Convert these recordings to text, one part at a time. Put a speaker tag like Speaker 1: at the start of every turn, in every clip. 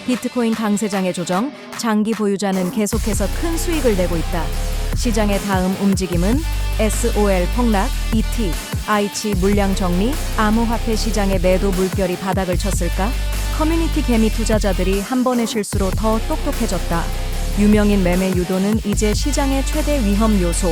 Speaker 1: 비트코인 강세장의 조정, 장기 보유자는 계속해서 큰 수익을 내고 있다. 시장의 다음 움직임은 SOL 폭락, ET, IC 물량 정리, 암호화폐 시장의 매도 물결이 바닥을 쳤을까? 커뮤니티 개미 투자자들이 한 번의 실수로 더 똑똑해졌다. 유명인 매매 유도는 이제 시장의 최대 위험 요소.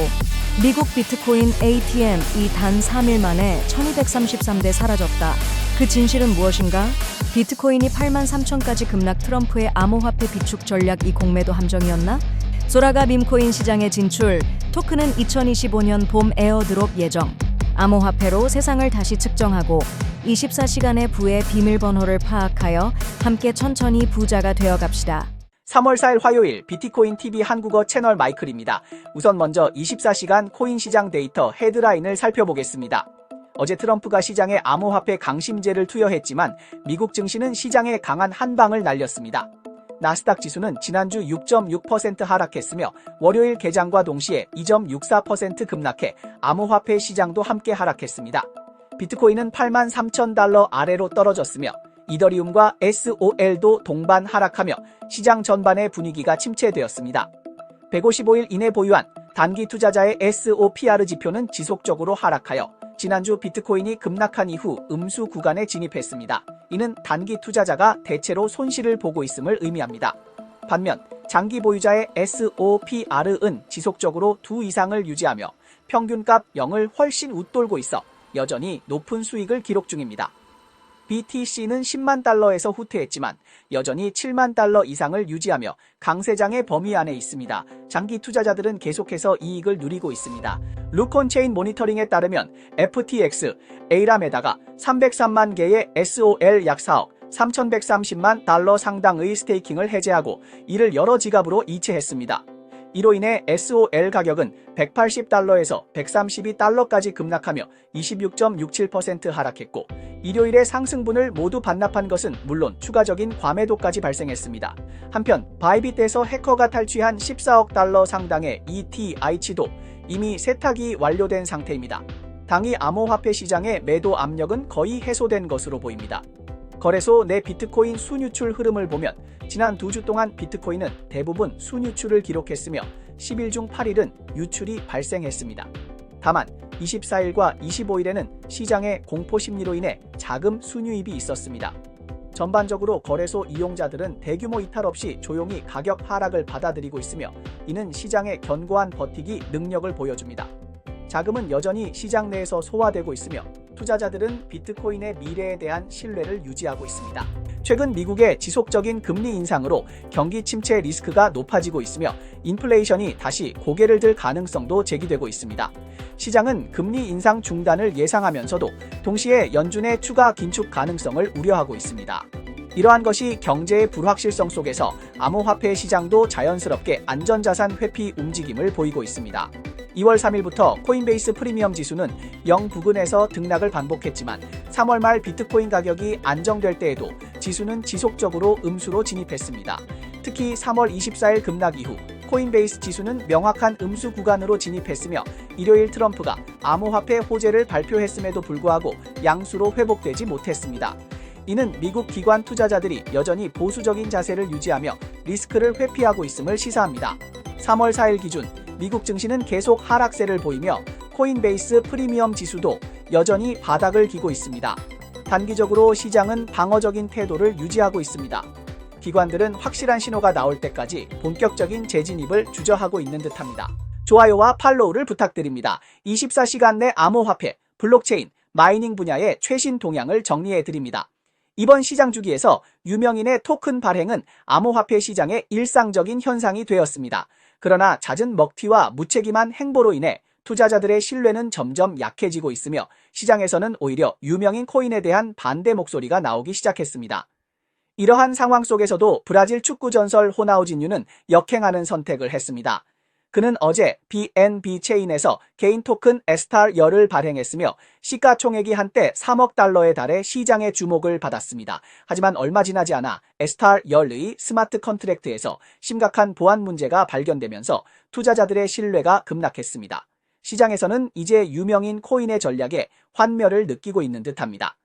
Speaker 1: 미국 비트코인 ATM이 단 3일 만에 1233대 사라졌다. 그 진실은 무엇인가? 비트코인이 83,000까지 급락 트럼프의 암호화폐 비축 전략 이 공매도 함정이었나? 소라가 밈코인 시장에 진출, 토큰은 2025년 봄 에어드롭 예정. 암호화폐로 세상을 다시 측정하고 24시간의 부의 비밀번호를 파악하여 함께 천천히 부자가 되어갑시다.
Speaker 2: 3월 4일 화요일 비트코인 TV 한국어 채널 마이클입니다. 우선 먼저 24시간 코인 시장 데이터 헤드라인을 살펴보겠습니다. 어제 트럼프가 시장에 암호화폐 강심제를 투여했지만 미국 증시는 시장에 강한 한방을 날렸습니다. 나스닥 지수는 지난주 6.6% 하락했으며 월요일 개장과 동시에 2.64% 급락해 암호화폐 시장도 함께 하락했습니다. 비트코인은 83,000달러 아래로 떨어졌으며 이더리움과 SOL도 동반 하락하며 시장 전반의 분위기가 침체되었습니다. 155일 이내 보유한 단기 투자자의 SOPR 지표는 지속적으로 하락하여 지난주 비트코인이 급락한 이후 음수 구간에 진입했습니다. 이는 단기 투자자가 대체로 손실을 보고 있음을 의미합니다. 반면 장기 보유자의 SOPR은 지속적으로 2 이상을 유지하며 평균값 0을 훨씬 웃돌고 있어 여전히 높은 수익을 기록 중입니다. BTC는 10만 달러에서 후퇴했지만 여전히 7만 달러 이상을 유지하며 강세장의 범위 안에 있습니다. 장기 투자자들은 계속해서 이익을 누리고 있습니다. 루콘체인 모니터링에 따르면 FTX, 에이람에다가 303만 개의 SOL 약 4억 3,130만 달러 상당의 스테이킹을 해제하고 이를 여러 지갑으로 이체했습니다. 이로 인해 SOL 가격은 180달러에서 132달러까지 급락하며 26.67% 하락했고 일요일에 상승분을 모두 반납한 것은 물론 추가적인 과매도까지 발생했습니다. 한편 바이빗에서 해커가 탈취한 14억 달러 상당의 ETH도 이미 세탁이 완료된 상태입니다. 당이 암호화폐 시장의 매도 압력은 거의 해소된 것으로 보입니다. 거래소 내 비트코인 순유출 흐름을 보면 지난 2주 동안 비트코인은 대부분 순유출을 기록했으며 10일 중 8일은 유출이 발생했습니다. 다만 24일과 25일에는 시장의 공포 심리로 인해 자금 순유입이 있었습니다. 전반적으로 거래소 이용자들은 대규모 이탈 없이 조용히 가격 하락을 받아들이고 있으며 이는 시장의 견고한 버티기 능력을 보여줍니다. 자금은 여전히 시장 내에서 소화되고 있으며 투자자들은 비트코인의 미래에 대한 신뢰를 유지하고 있습니다. 최근 미국의 지속적인 금리 인상으로 경기 침체 리스크가 높아지고 있으며 인플레이션이 다시 고개를 들 가능성도 제기되고 있습니다. 시장은 금리 인상 중단을 예상하면서도 동시에 연준의 추가 긴축 가능성을 우려하고 있습니다. 이러한 것이 경제의 불확실성 속에서 암호화폐 시장도 자연스럽게 안전자산 회피 움직임을 보이고 있습니다. 2월 3일부터 코인베이스 프리미엄 지수는 0 부근에서 등락을 반복했지만 3월 말 비트코인 가격이 안정될 때에도 지수는 지속적으로 음수로 진입했습니다. 특히 3월 24일 급락 이후 코인베이스 지수는 명확한 음수 구간으로 진입했으며 일요일 트럼프가 암호화폐 호재를 발표했음에도 불구하고 양수로 회복되지 못했습니다. 이는 미국 기관 투자자들이 여전히 보수적인 자세를 유지하며 리스크를 회피하고 있음을 시사합니다. 3월 4일 기준 미국 증시는 계속 하락세를 보이며 코인베이스 프리미엄 지수도 여전히 바닥을 기고 있습니다. 단기적으로 시장은 방어적인 태도를 유지하고 있습니다. 기관들은 확실한 신호가 나올 때까지 본격적인 재진입을 주저하고 있는 듯합니다. 좋아요와 팔로우를 부탁드립니다. 24시간 내 암호화폐, 블록체인, 마이닝 분야의 최신 동향을 정리해드립니다. 이번 시장 주기에서 유명인의 토큰 발행은 암호화폐 시장의 일상적인 현상이 되었습니다. 그러나 잦은 먹튀와 무책임한 행보로 인해 투자자들의 신뢰는 점점 약해지고 있으며 시장에서는 오히려 유명인 코인에 대한 반대 목소리가 나오기 시작했습니다. 이러한 상황 속에서도 브라질 축구 전설 호나우지뉴는 역행하는 선택을 했습니다. 그는 어제 BNB 체인에서 개인 토큰 STAR10을 발행했으며 시가총액이 한때 3억 달러에 달해 시장의 주목을 받았습니다. 하지만 얼마 지나지 않아 STAR10의 스마트 컨트랙트에서 심각한 보안 문제가 발견되면서 투자자들의 신뢰가 급락했습니다. 시장에서는 이제 유명인 코인의 전략에 환멸을 느끼고 있는 듯합니다.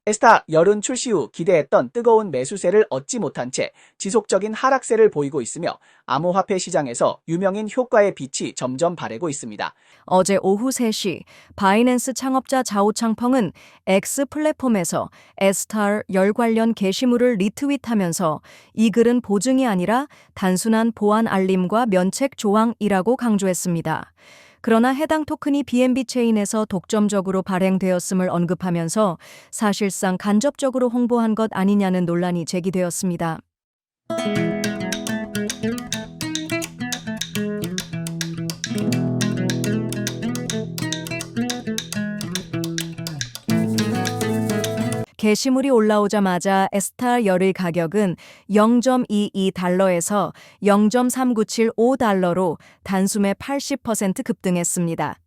Speaker 2: 에스타 열은 출시 후 기대했던 뜨거운 매수세를 얻지 못한 채 지속적인 하락세를 보이고 있으며 암호화폐 시장에서 유명인 효과의 빛이 점점 바래고 있습니다.
Speaker 1: 어제 오후 3시 바이낸스 창업자 자오창펑은 X 플랫폼에서 에스타 열 관련 게시물을 리트윗하면서 이 글은 보증이 아니라 단순한 보안 알림과 면책 조항이라고 강조했습니다. 그러나 해당 토큰이 BNB 체인에서 독점적으로 발행되었음을 언급하면서 사실상 간접적으로 홍보한 것 아니냐는 논란이 제기되었습니다. 게시물이 올라오자마자 에스타 열의 가격은 0.22달러에서 0.3975달러로 단숨에 80% 급등했습니다.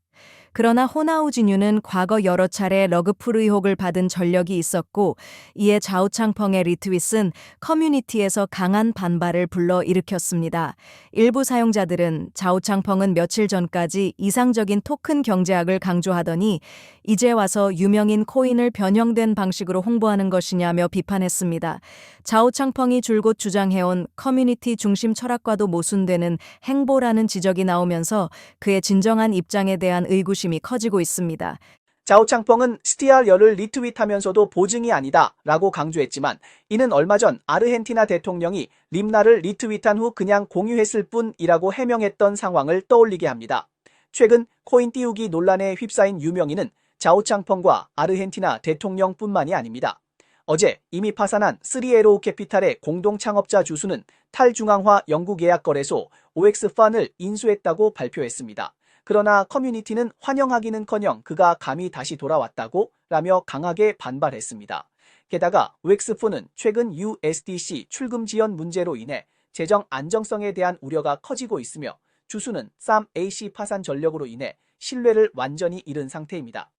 Speaker 1: 그러나 호나우진유는 과거 여러 차례 러그풀 의혹을 받은 전력이 있었고 이에 자오창펑의 리트윗은 커뮤니티에서 강한 반발을 불러일으켰습니다. 일부 사용자들은 자오창펑은 며칠 전까지 이상적인 토큰 경제학을 강조하더니 이제 와서 유명인 코인을 변형된 방식으로 홍보하는 것이냐며 비판했습니다. 자오창펑이 줄곧 주장해온 커뮤니티 중심 철학과도 모순되는 행보라는 지적이 나오면서 그의 진정한 입장에 대한 의구심이 커지고 있습니다.
Speaker 2: 자오창펑은 스티알 열을 리트윗하면서도 보증이 아니다 라고 강조했지만 이는 얼마 전 아르헨티나 대통령이 림나를 리트윗한 후 그냥 공유했을 뿐이라고 해명했던 상황을 떠올리게 합니다. 최근 코인 띄우기 논란에 휩싸인 유명인은 자오창펑과 아르헨티나 대통령뿐만이 아닙니다. 어제 이미 파산한 3에로우 캐피탈의 공동 창업자 주수는 탈중앙화 영구계약거래소 OX펀을 인수했다고 발표했습니다. 그러나 커뮤니티는 환영하기는커녕 그가 감히 다시 돌아왔다고 라며 강하게 반발했습니다. 게다가 OX펀은 최근 USDC 출금 지연 문제로 인해 재정 안정성에 대한 우려가 커지고 있으며 주수는 쌈AC 파산 전력으로 인해 신뢰를 완전히 잃은 상태입니다.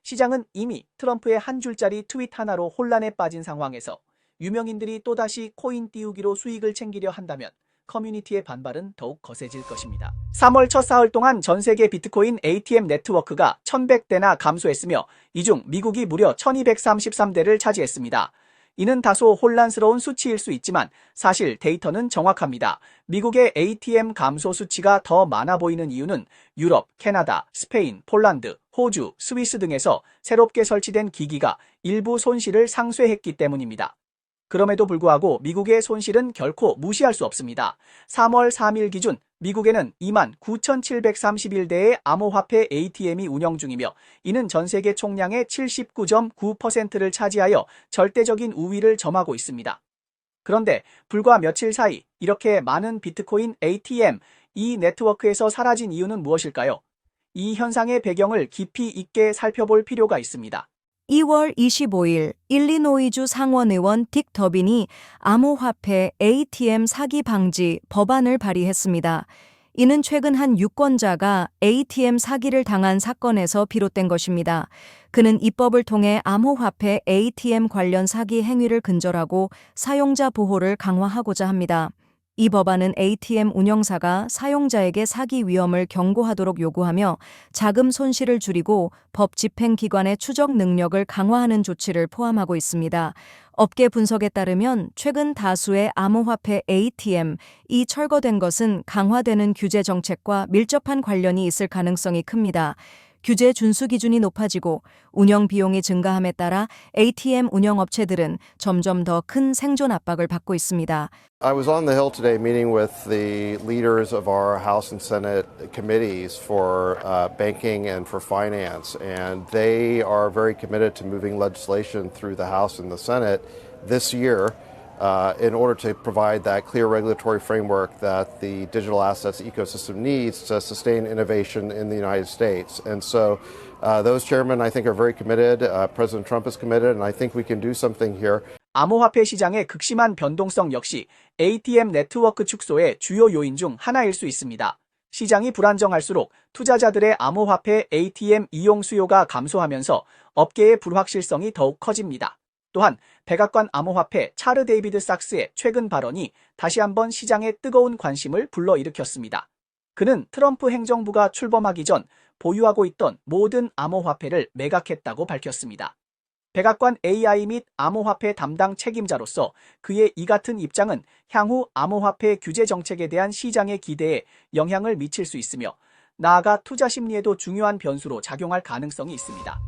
Speaker 2: 시장은 이미 트럼프의 한 줄짜리 트윗 하나로 혼란에 빠진 상황에서 유명인들이 또다시 코인 띄우기로 수익을 챙기려 한다면 커뮤니티의 반발은 더욱 거세질 것입니다. 3월 첫 사흘 동안 전 세계 비트코인 ATM 네트워크가 1100대나 감소했으며 이 중 미국이 무려 1233대를 차지했습니다. 이는 다소 혼란스러운 수치일 수 있지만 사실 데이터는 정확합니다. 미국의 ATM 감소 수치가 더 많아 보이는 이유는 유럽, 캐나다, 스페인, 폴란드, 호주, 스위스 등에서 새롭게 설치된 기기가 일부 손실을 상쇄했기 때문입니다. 그럼에도 불구하고 미국의 손실은 결코 무시할 수 없습니다. 3월 3일 기준 미국에는 29,731대의 암호화폐 ATM이 운영 중이며 이는 전 세계 총량의 79.9%를 차지하여 절대적인 우위를 점하고 있습니다. 그런데 불과 며칠 사이 이렇게 많은 비트코인 ATM, 이 네트워크에서 사라진 이유는 무엇일까요? 이 현상의 배경을 깊이 있게 살펴볼 필요가 있습니다.
Speaker 1: 2월 25일 일리노이주 상원의원 딕 더빈이 암호화폐 ATM 사기 방지 법안을 발의했습니다. 이는 최근 한 유권자가 ATM 사기를 당한 사건에서 비롯된 것입니다. 그는 입법을 통해 암호화폐 ATM 관련 사기 행위를 근절하고 사용자 보호를 강화하고자 합니다. 이 법안은 ATM 운영사가 사용자에게 사기 위험을 경고하도록 요구하며 자금 손실을 줄이고 법 집행기관의 추적 능력을 강화하는 조치를 포함하고 있습니다. 업계 분석에 따르면 최근 다수의 암호화폐 ATM이 철거된 것은 강화되는 규제 정책과 밀접한 관련이 있을 가능성이 큽니다. 규제 준수 기준이 높아지고 운영 비용이 증가함에 따라 ATM 운영업체들은 점점 더 큰 생존 압박을 받고 있습니다.
Speaker 3: I was on the Hill today meeting with the leaders of our House and Senate committees for banking and for finance, and they are very committed to moving legislation through the House and the Senate this year in order to provide that clear regulatory framework that the digital assets ecosystem needs to sustain innovation in the United States. And so those chairmen, I think, are very committed. President Trump is committed, and I think we can do something here.
Speaker 2: 암호화폐 시장의 극심한 변동성 역시 ATM 네트워크 축소의 주요 요인 중 하나일 수 있습니다. 시장이 불안정할수록 투자자들의 암호화폐 ATM 이용 수요가 감소하면서 업계의 불확실성이 더욱 커집니다. 또한 백악관 암호화폐 차르 데이비드 sak스의 최근 발언이 다시 한번 시장의 뜨거운 관심을 불러일으켰습니다. 그는 트럼프 행정부가 출범하기 전 보유하고 있던 모든 암호화폐를 매각했다고 밝혔습니다. 백악관 AI 및 암호화폐 담당 책임자로서 그의 이 같은 입장은 향후 암호화폐 규제 정책에 대한 시장의 기대에 영향을 미칠 수 있으며 나아가 투자 심리에도 중요한 변수로 작용할 가능성이 있습니다.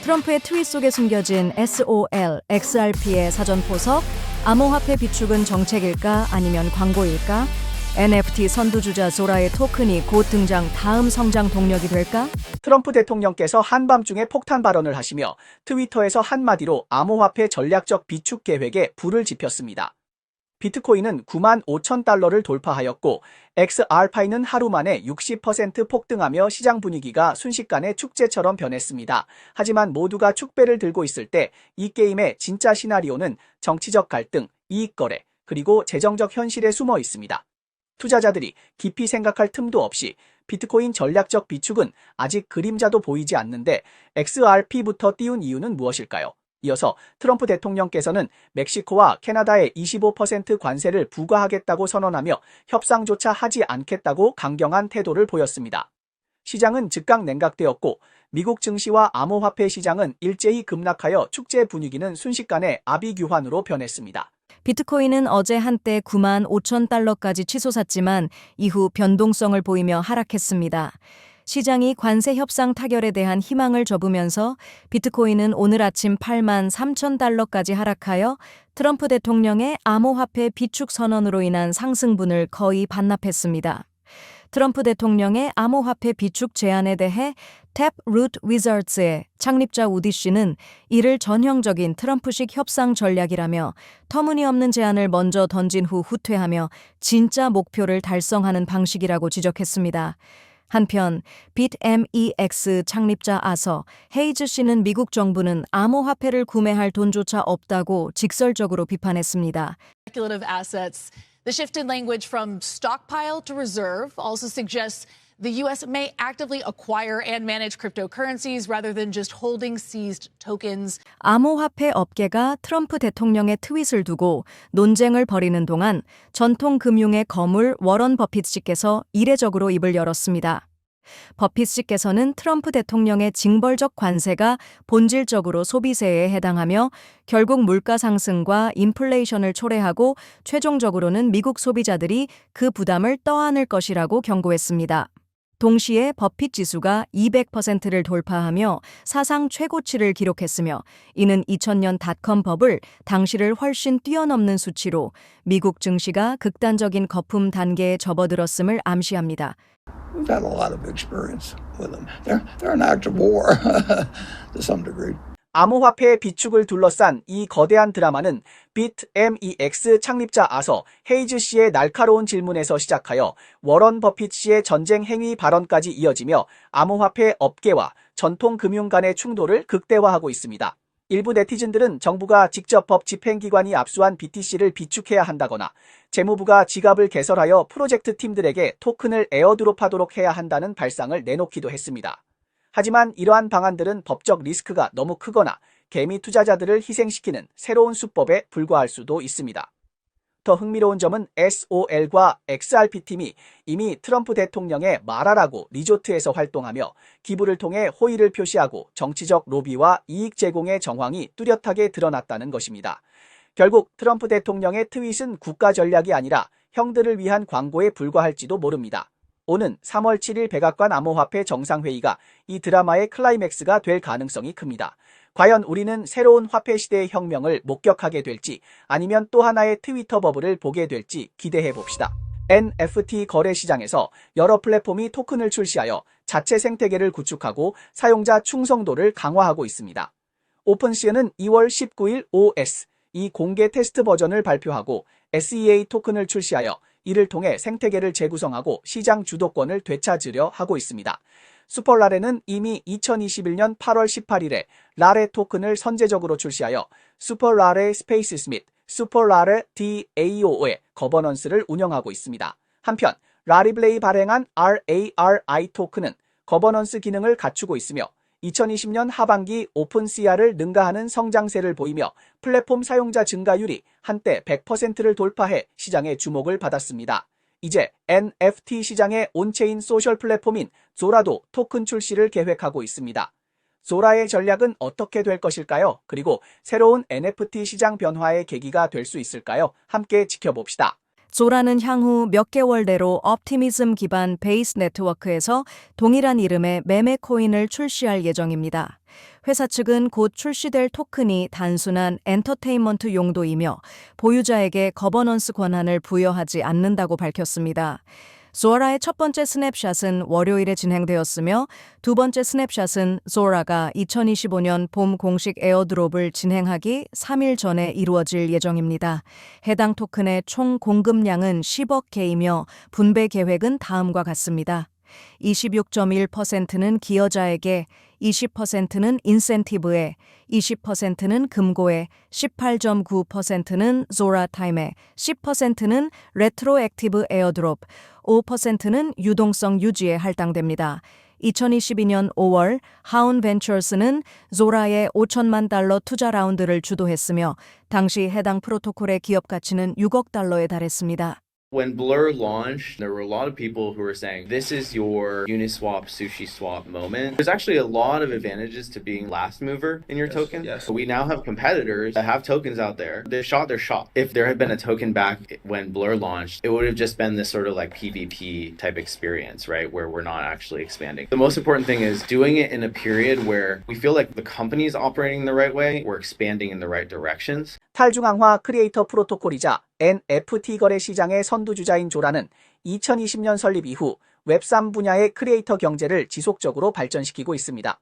Speaker 1: 트럼프의 트윗 속에 숨겨진 SOL, XRP의 사전 포석, 암호화폐 비축은 정책일까 아니면 광고일까? NFT 선두주자 조라의 토큰이 곧 등장 다음 성장 동력이 될까?
Speaker 2: 트럼프 대통령께서 한밤중에 폭탄 발언을 하시며 트위터에서 한마디로 암호화폐 전략적 비축 계획에 불을 지폈습니다. 비트코인은 9만 5천 달러를 돌파하였고 XRP는 하루 만에 60% 폭등하며 시장 분위기가 순식간에 축제처럼 변했습니다. 하지만 모두가 축배를 들고 있을 때 이 게임의 진짜 시나리오는 정치적 갈등, 이익 거래, 그리고 재정적 현실에 숨어 있습니다. 투자자들이 깊이 생각할 틈도 없이 비트코인 전략적 비축은 아직 그림자도 보이지 않는데 XRP부터 띄운 이유는 무엇일까요? 이어서 트럼프 대통령께서는 멕시코와 캐나다에 25% 관세를 부과하겠다고 선언하며 협상조차 하지 않겠다고 강경한 태도를 보였습니다. 시장은 즉각 냉각되었고 미국 증시와 암호화폐 시장은 일제히 급락하여 축제 분위기는 순식간에 아비규환으로 변했습니다.
Speaker 1: 비트코인은 어제 한때 9만 5천 달러까지 치솟았지만 이후 변동성을 보이며 하락했습니다. 시장이 관세 협상 타결에 대한 희망을 접으면서 비트코인은 오늘 아침 8만 3천 달러까지 하락하여 트럼프 대통령의 암호화폐 비축 선언으로 인한 상승분을 거의 반납했습니다. 트럼프 대통령의 암호화폐 비축 제안에 대해 Taproot Wizards의 창립자 우디 씨는 이를 전형적인 트럼프식 협상 전략이라며 터무니없는 제안을 먼저 던진 후 후퇴하며 진짜 목표를 달성하는 방식이라고 지적했습니다. 한편 BitMEX 창립자 아서 헤이즈 씨는 미국 정부는 암호화폐를 구매할 돈조차 없다고 직설적으로 비판했습니다.
Speaker 4: Speculative assets. The shift in language from stockpile to reserve also suggests the U.S. may actively acquire and manage cryptocurrencies rather than just holding seized tokens.
Speaker 1: 암호화폐 업계가 트럼프 대통령의 트윗을 두고 논쟁을 벌이는 동안 전통 금융의 거물 워런 버핏 씨께서 이례적으로 입을 열었습니다. 버핏 씨께서는 트럼프 대통령의 징벌적 관세가 본질적으로 소비세에 해당하며 결국 물가 상승과 인플레이션을 초래하고 최종적으로는 미국 소비자들이 그 부담을 떠안을 것이라고 경고했습니다. 동시에 버핏 지수가 200%를 돌파하며 사상 최고치를 기록했으며 이는 2000년 닷컴 버블 당시를 훨씬 뛰어넘는 수치로 미국 증시가 극단적인 거품 단계에 접어들었음을 암시합니다.
Speaker 5: We've had a lot of experience with them. They're an act of war to some degree.
Speaker 2: 암호화폐의 비축을 둘러싼 이 거대한 드라마는 BitMEX 창립자 아서 헤이즈 씨의 날카로운 질문에서 시작하여 워런 버핏 씨의 전쟁 행위 발언까지 이어지며 암호화폐 업계와 전통 금융 간의 충돌을 극대화하고 있습니다. 일부 네티즌들은 정부가 직접 법 집행기관이 압수한 BTC를 비축해야 한다거나 재무부가 지갑을 개설하여 프로젝트 팀들에게 토큰을 에어드롭하도록 해야 한다는 발상을 내놓기도 했습니다. 하지만 이러한 방안들은 법적 리스크가 너무 크거나 개미 투자자들을 희생시키는 새로운 수법에 불과할 수도 있습니다. 더 흥미로운 점은 SOL과 XRP팀이 이미 트럼프 대통령의 말하라고 리조트에서 활동하며 기부를 통해 호의를 표시하고 정치적 로비와 이익 제공의 정황이 뚜렷하게 드러났다는 것입니다. 결국 트럼프 대통령의 트윗은 국가 전략이 아니라 형들을 위한 광고에 불과할지도 모릅니다. 오는 3월 7일 백악관 암호화폐 정상회의가 이 드라마의 클라이맥스가 될 가능성이 큽니다. 과연 우리는 새로운 화폐 시대의 혁명을 목격하게 될지 아니면 또 하나의 트위터 버블을 보게 될지 기대해 봅시다. NFT 거래 시장에서 여러 플랫폼이 토큰을 출시하여 자체 생태계를 구축하고 사용자 충성도를 강화하고 있습니다. 오픈시에는 2월 19일 OS, 이 공개 테스트 버전을 발표하고 SEA 토큰을 출시하여 이를 통해 생태계를 재구성하고 시장 주도권을 되찾으려 하고 있습니다. 슈퍼라레는 이미 2021년 8월 18일에 라레 토큰을 선제적으로 출시하여 슈퍼라레 스페이스 및 슈퍼라레 DAO의 거버넌스를 운영하고 있습니다. 한편 라리블레이 발행한 RARI 토큰은 거버넌스 기능을 갖추고 있으며 2020년 하반기 오픈CR을 능가하는 성장세를 보이며 플랫폼 사용자 증가율이 한때 100%를 돌파해 시장의 주목을 받았습니다. 이제 NFT 시장의 온체인 소셜 플랫폼인 조라도 토큰 출시를 계획하고 있습니다. 조라의 전략은 어떻게 될 것일까요? 그리고 새로운 NFT 시장 변화의 계기가 될 수 있을까요? 함께 지켜봅시다.
Speaker 1: 조라는 향후 몇 개월 내로 옵티미즘 기반 베이스 네트워크에서 동일한 이름의 매매 코인을 출시할 예정입니다. 회사 측은 곧 출시될 토큰이 단순한 엔터테인먼트 용도이며 보유자에게 거버넌스 권한을 부여하지 않는다고 밝혔습니다. 조라의 첫 번째 스냅샷은 월요일에 진행되었으며 두 번째 스냅샷은 조라가 2025년 봄 공식 에어드롭을 진행하기 3일 전에 이루어질 예정입니다. 해당 토큰의 총 공급량은 10억 개이며 분배 계획은 다음과 같습니다. 26.1%는 기여자에게, 20%는 인센티브에, 20%는 금고에, 18.9%는 조라 타임에, 10%는 레트로액티브 에어드롭, 5%는 유동성 유지에 할당됩니다. 2022년 5월 하운 벤처스는 조라의 5천만 달러 투자 라운드를 주도했으며 당시 해당 프로토콜의 기업 가치는 6억 달러에 달했습니다.
Speaker 6: When Blur launched, there were a lot of people who were saying, this is your Uniswap, SushiSwap moment. There's actually a lot of advantages to being last mover in your token.
Speaker 7: yes.
Speaker 6: We now have competitors that have tokens out there. They've shot their shot. If there had been a token back when Blur launched, it would have just been this sort of like PvP type experience, right? Where we're not actually expanding. The most important thing is doing it in a period where we feel like the company's operating the right way, we're expanding in the right directions.
Speaker 2: 탈중앙화 크리에이터 프로토콜이자 NFT 거래 시장의 선두주자인 조라는 2020년 설립 이후 웹3 분야의 크리에이터 경제를 지속적으로 발전시키고 있습니다.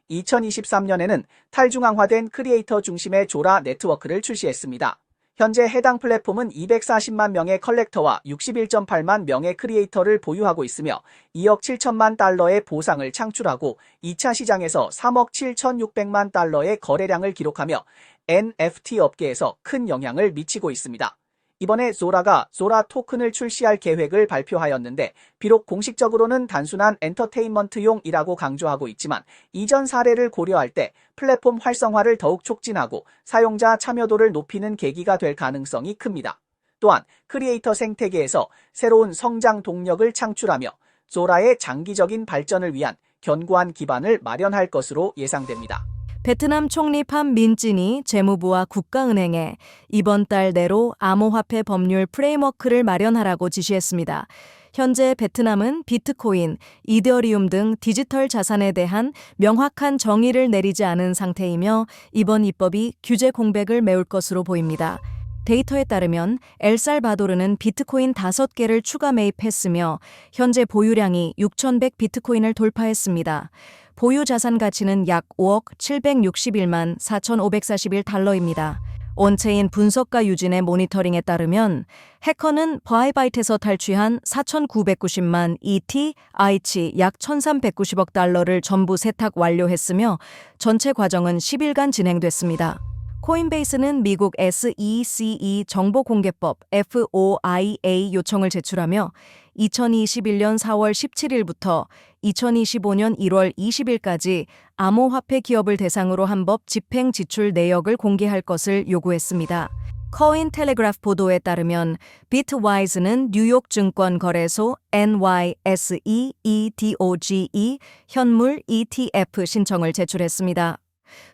Speaker 2: 2023년에는 탈중앙화된 크리에이터 중심의 조라 네트워크를 출시했습니다. 현재 해당 플랫폼은 240만 명의 컬렉터와 61.8만 명의 크리에이터를 보유하고 있으며 2억 7천만 달러의 보상을 창출하고 2차 시장에서 3억 7,600만 달러의 거래량을 기록하며 NFT 업계에서 큰 영향을 미치고 있습니다. 이번에 조라가 조라 토큰을 출시할 계획을 발표하였는데 비록 공식적으로는 단순한 엔터테인먼트용이라고 강조하고 있지만 이전 사례를 고려할 때 플랫폼 활성화를 더욱 촉진하고 사용자 참여도를 높이는 계기가 될 가능성이 큽니다. 또한 크리에이터 생태계에서 새로운 성장 동력을 창출하며 조라의 장기적인 발전을 위한 견고한 기반을 마련할 것으로 예상됩니다.
Speaker 1: 베트남 총리 팜 민진이 재무부와 국가은행에 이번 달 내로 암호화폐 법률 프레임워크를 마련하라고 지시했습니다. 현재 베트남은 비트코인, 이더리움 등 디지털 자산에 대한 명확한 정의를 내리지 않은 상태이며 이번 입법이 규제 공백을 메울 것으로 보입니다. 데이터에 따르면 엘살바도르는 비트코인 5개를 추가 매입했으며 현재 보유량이 6,100 비트코인을 돌파했습니다. 보유 자산 가치는 약 5억 761만 4,541달러입니다. 온체인 분석가 유진의 모니터링에 따르면 해커는 바이바이트에서 탈취한 4,990만 ET, IC 약 1,390억 달러를 전부 세탁 완료했으며 전체 과정은 10일간 진행됐습니다. 코인베이스는 미국 SEC 정보공개법 FOIA 요청을 제출하며 2021년 4월 17일부터 2025년 1월 20일까지 암호화폐 기업을 대상으로 한 법 집행 지출 내역을 공개할 것을 요구했습니다. 코인텔레그래프 보도에 따르면 비트와이즈는 뉴욕 증권 거래소 NYSE EDOGE 현물 ETF 신청을 제출했습니다.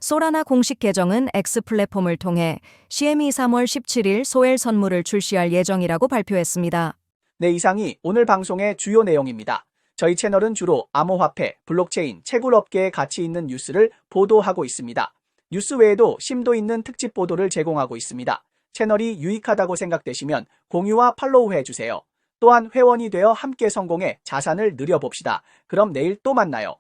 Speaker 1: 소라나 공식 계정은 X 플랫폼을 통해 CME 3월 17일 소엘 선물을 출시할 예정이라고 발표했습니다.
Speaker 2: 네, 이상이 오늘 방송의 주요 내용입니다. 저희 채널은 주로 암호화폐, 블록체인, 채굴업계에 가치 있는 뉴스를 보도하고 있습니다. 뉴스 외에도 심도 있는 특집 보도를 제공하고 있습니다. 채널이 유익하다고 생각되시면 공유와 팔로우 해주세요. 또한 회원이 되어 함께 성공해 자산을 늘려봅시다. 그럼 내일 또 만나요.